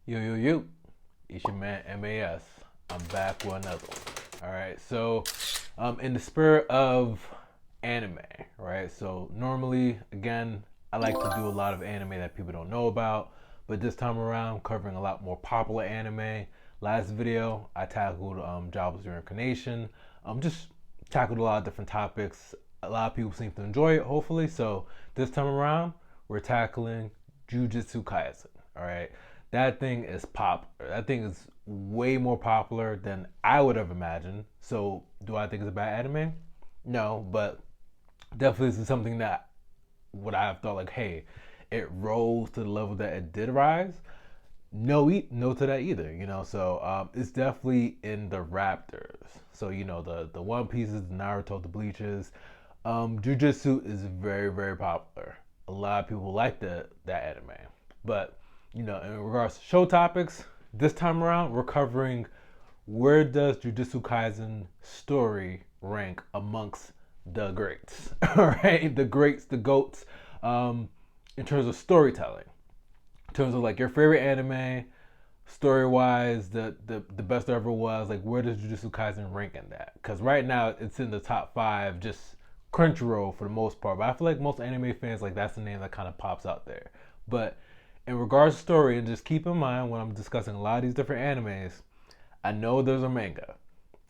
Yo, it's your man MAS. I'm back with another one. All right, so in the spirit of anime, right? So normally, again, I like to do a lot of anime that people don't know about, but this time around, covering a lot more popular anime. Last video, I tackled Jobless Reincarnation. Just tackled a lot of different topics. A lot of people seem to enjoy it, hopefully. So this time around, we're tackling Jujutsu Kaisen. All right, that thing is popular. That thing is way more popular than I would have imagined. So, do I think it's a bad anime? No, but definitely this is something that would I have thought like, hey, it rose to the level that it did rise. No to that either. So it's definitely in the Raptors. So the One Pieces, the Naruto, the Bleaches. Jujutsu is very popular. A lot of people like that anime, but in regards to show topics, this time around we're covering where does Jujutsu Kaisen story rank amongst the greats. All right, the greats, the goats, in terms of storytelling, in terms of like your favorite anime, story wise, the best there ever was. Like, where does Jujutsu Kaisen rank in that? Because right now it's in the top five, just Crunchyroll for the most part. But I feel like most anime fans, like, that's the name that kind of pops out there. But in regards to story, and just keep in mind when I'm discussing a lot of these different animes, I know there's a manga.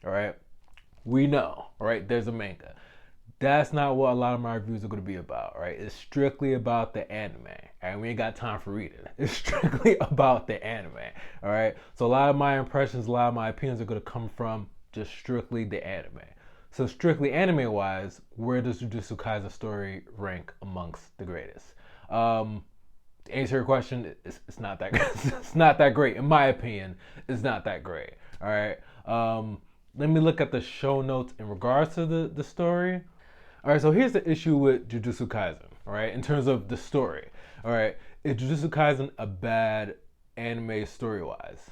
All right, we know, all right, there's a manga. That's not what a lot of my reviews are going to be about, right? It's strictly about the anime, and we ain't got time for reading. It's strictly about the anime, all right? So a lot of my impressions, a lot of my opinions are going to come from just strictly the anime. So strictly anime-wise, where does Jujutsu Kaisen story rank amongst the greatest? To answer your question, it's not that it's not that great in my opinion. It's not that great. All right. Let me look at the show notes in regards to the story. All right, so here's the issue with Jujutsu Kaisen, all right, in terms of the story. All right, is Jujutsu Kaisen a bad anime story-wise?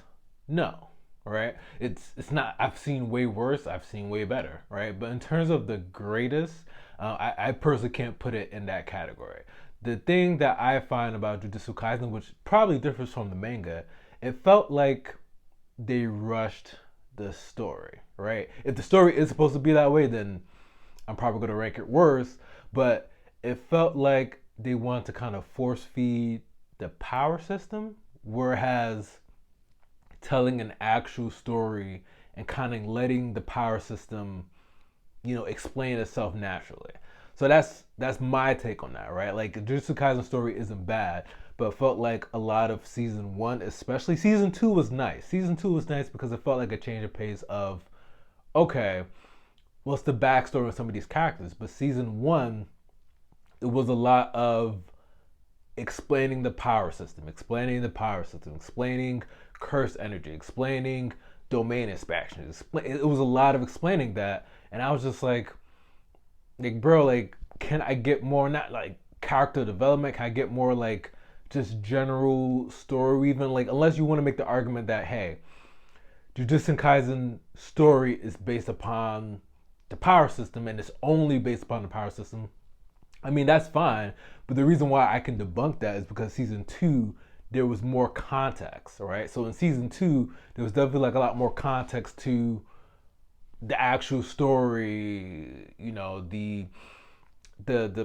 No, all right? It's not. I've seen way worse. I've seen way better, right? But in terms of the greatest, I personally can't put it in that category. The thing that I find about Jujutsu Kaisen, which probably differs from the manga, it felt like they rushed the story, right? If the story is supposed to be that way, then I'm probably going to rank it worse, but it felt like they wanted to kind of force feed the power system, whereas telling an actual story and kind of letting the power system, explain itself naturally. So that's my take on that, right? Like, Jujutsu Kaisen story isn't bad, but it felt like a lot of season one, especially season two, was nice. Season two was nice because it felt like a change of pace of, okay, what's the backstory of some of these characters? But season one, it was a lot of explaining the power system, explaining cursed energy, explaining domain expansion. It was a lot of explaining that, and I was just like, bro, like, can I get more? Not like character development. Can I get more like just general story? Even like, unless you want to make the argument that, hey, Jujutsu Kaisen story is based upon the power system and it's only based upon the power system. I mean, that's fine, but the reason why I can debunk that is because season two, there was more context, all right? So in season two, there was definitely like a lot more context to the actual story, the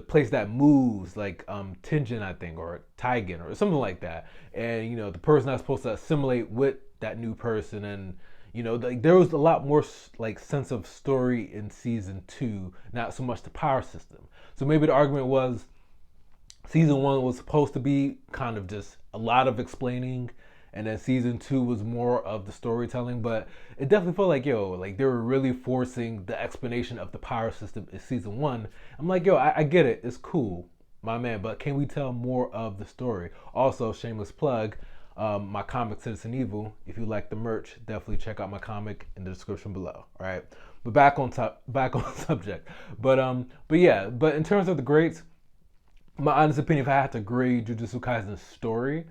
place that moves, like Tenjin, I think, or Taigen, or something like that. And the person that's supposed to assimilate with that new person, and like, there was a lot more like sense of story in season two, not so much the power system. So maybe the argument was season one was supposed to be kind of just a lot of explaining, and then season two was more of the storytelling. But it definitely felt like, like they were really forcing the explanation of the power system in season one. I'm like, I get it, it's cool, my man, but can we tell more of the story? Also, shameless plug, my comic Citizen Evil. If you like the merch, definitely check out my comic in the description below. All right, but back on subject. But in terms of the greats, my honest opinion, if I had to grade Jujutsu Kaisen's story,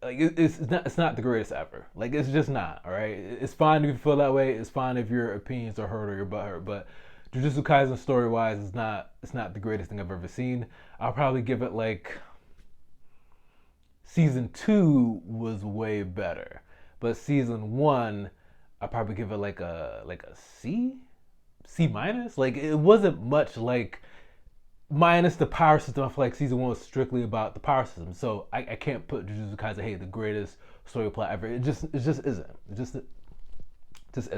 like, it's not the greatest ever. Like, it's just not. All right, it's fine if you feel that way. It's fine if your opinions are hurt or your butt hurt. But Jujutsu Kaisen story wise is not. It's not the greatest thing I've ever seen. I'll probably give it like season 2 was way better, but season 1, I probably give it like a C minus. Like it wasn't much like minus the power system. I feel like season 1 was strictly about the power system, so I can't put Jujutsu Kaisen, hey, the greatest story plot ever. It just isn't. It just isn't.